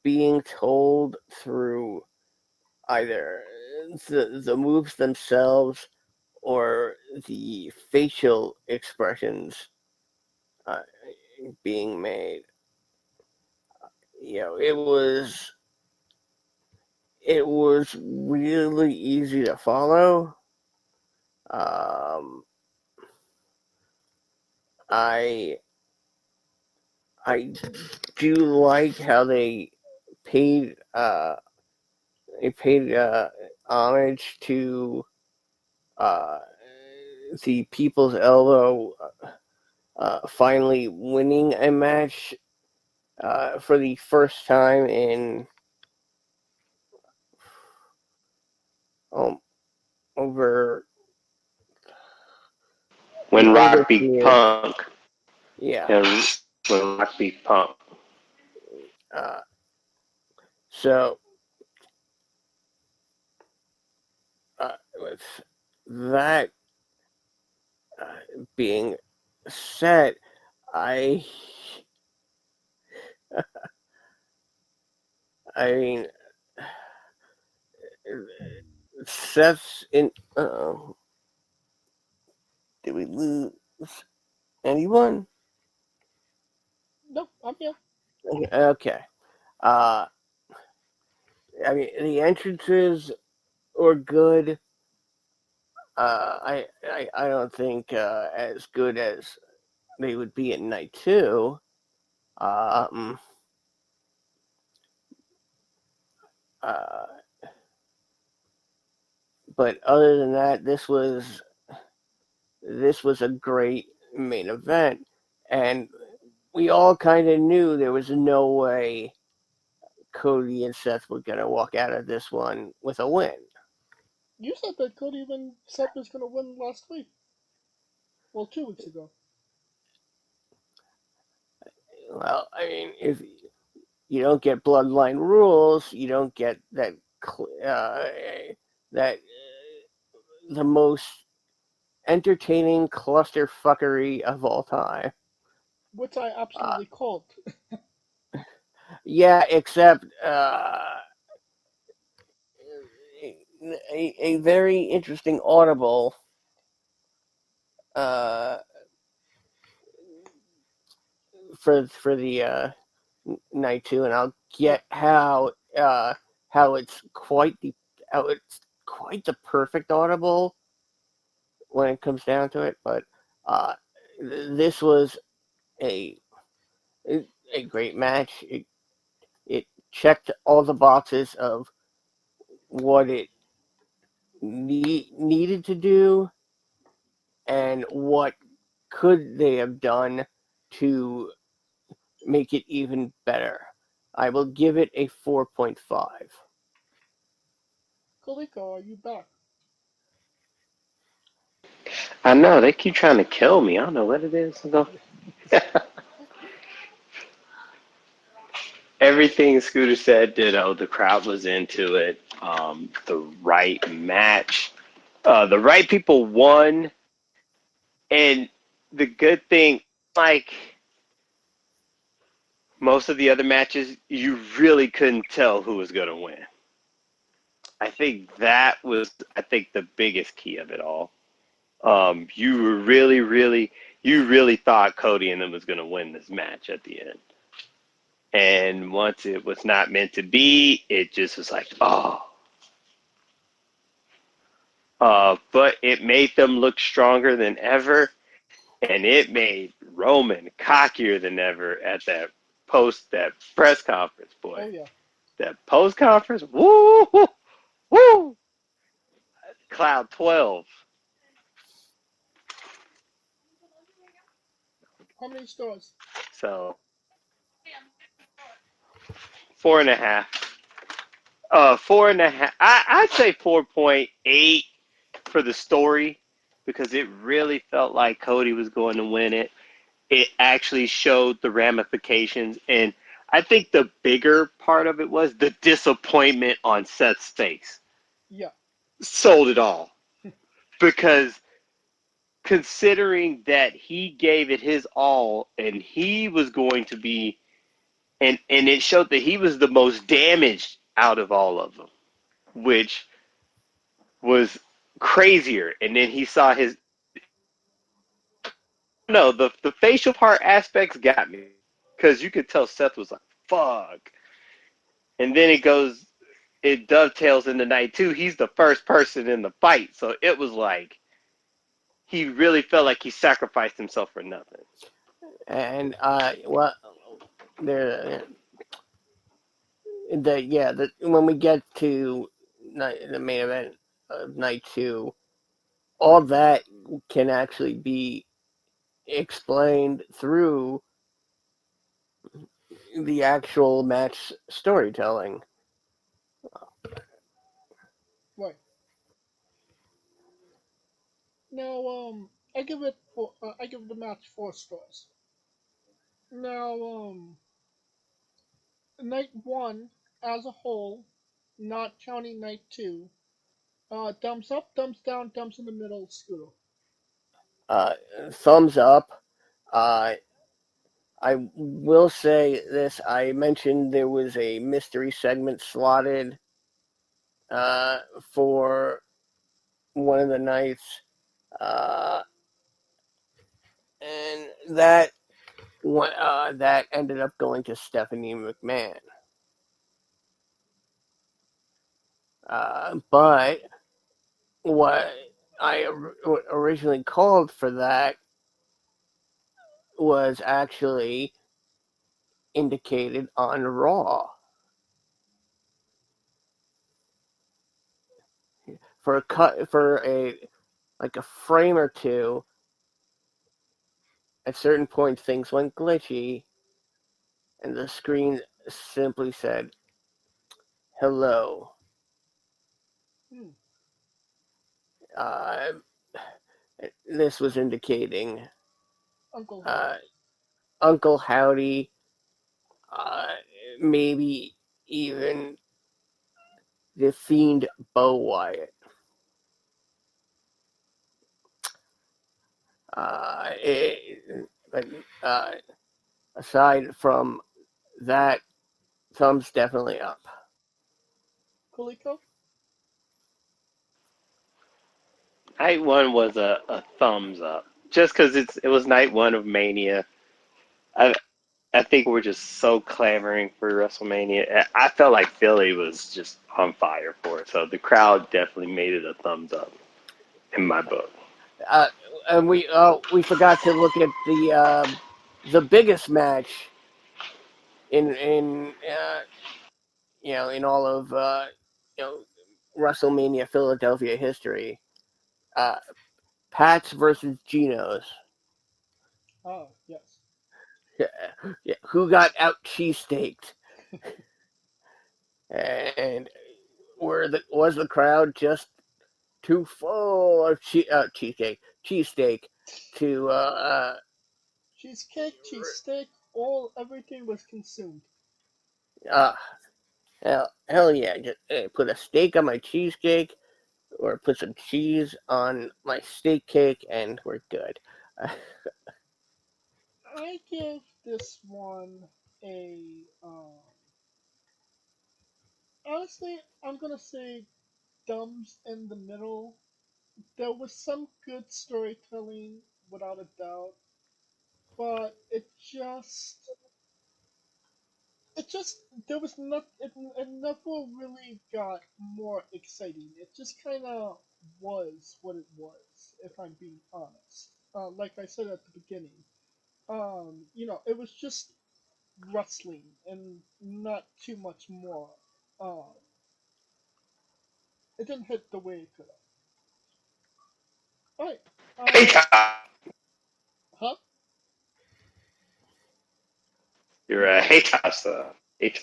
being told through either the moves themselves or the facial expressions uh, being made. It was really easy to follow. Um, I I do like how paid uh, they paid homage to uh, the People's Elbow finally winning a match for the first time in um, over When over Rock beat 2 years. Punk, Yeah. and when Rock beat Punk, Uh, so with that being said, I I mean Seth's in. Did we lose anyone? No, I'm here. Okay. Uh, I mean, the entrances were good. I don't think as good as they would be at night two. Um, uh, but other than that, this was a great main event, and we all kind of knew there was no way Cody and Seth were gonna walk out of this one with a win. You said that Cody even Seth was going to win last week. Well, 2 weeks ago. Well, I mean, if you don't get bloodline rules, you don't get that the most entertaining clusterfuckery of all time. Which I Uh, absolutely called. yeah, except a very interesting audible uh, for the night two, and I'll Yeah. get how it's quite the perfect audible when it comes down to it. But uh, this was a a great match. It checked all the boxes of what it needed to do and what could they have done to make it even better. I will give it a 4.5. Kaliko, are you back? I know they keep trying to kill me. I don't know what it is. Everything Scooter said, ditto. The crowd was into it. The right match. The right people won. And the good thing, like most of the other matches, you really couldn't tell who was going to win. I think that was, I think, the biggest key of it all. You were you really thought Cody and them was going to win this match at the end. And once it was not meant to be, it just was like, oh. But it made them look stronger than ever, and it made Roman cockier than ever at that press conference, boy. Oh, yeah. That post conference, woo, woo, woo, cloud 12. How many stars? So 4.5. 4.5. I'd say 4.8 for the story because it really felt like Cody was going to win it. It actually showed the ramifications, and I think the bigger part of it was the disappointment on Seth's face. Yeah. Sold it all because considering that he gave it his all and he was going to be and it showed that he was the most damaged out of all of them, which was crazier. And then he saw his no the facial part aspects got me because you could tell Seth was like fuck, and then it dovetails into night two. He's the first person in the fight, so it was like he really felt like he sacrificed himself for nothing. And well, there when we get to the main event of night two, all that can actually be explained through the actual match storytelling. Right. Now, I give the match 4 stars. Now, night one as a whole, not counting night two, thumbs up, thumbs down, thumbs in the middle, Scooter. Uh, Thumbs up. Uh, I will say this. I mentioned there was a mystery segment slotted for one of the nights, uh, and that ended up going to Stephanie McMahon. But what I originally called for that was actually indicated on Raw for a cut for a like a frame or two. At certain points, things went glitchy, and the screen simply said "Hello." Hmm. Uh, this was indicating Uncle uh, Howdy. Uncle Howdy, uh, maybe even the Fiend Bo Wyatt. But aside from that, thumbs definitely up. Coleco? Night one was a thumbs up, just because it was night one of Mania. I I think we're just so clamoring for WrestleMania. I felt like Philly was just on fire for it, so the crowd definitely made it a thumbs up in my book. Uh, and we forgot to look at the biggest match in in all of you know WrestleMania Philadelphia history. Uh, Pats versus Geno's. Oh, yes. Yeah, yeah, who got out cheesesteaked? And was the crowd just too full of cheesesteak to Cheesecake, cheesesteak, all everything was consumed. uh, hell yeah, just put a steak on my cheesecake or put some cheese on my steak cake and we're good. I give this one a honestly, I'm gonna say thumbs in the middle. There was some good storytelling, without a doubt, but it just there was not it never really got more exciting. It just kind of was what it was, if I'm being honest. Like I said at the beginning, it was just wrestling and not too much more. Um, it didn't hit the way it could have. All right. Hey, Um, Tom, huh? you're What a was that? hey, Tops. Hey,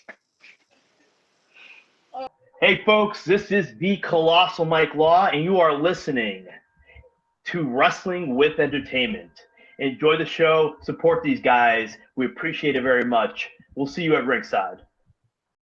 Uh, Hey, folks, this is the Colossal Mike Law, and you are listening to Wrestling with Entertainment. Enjoy the show, support these guys. We appreciate it very much. We'll see you at ringside.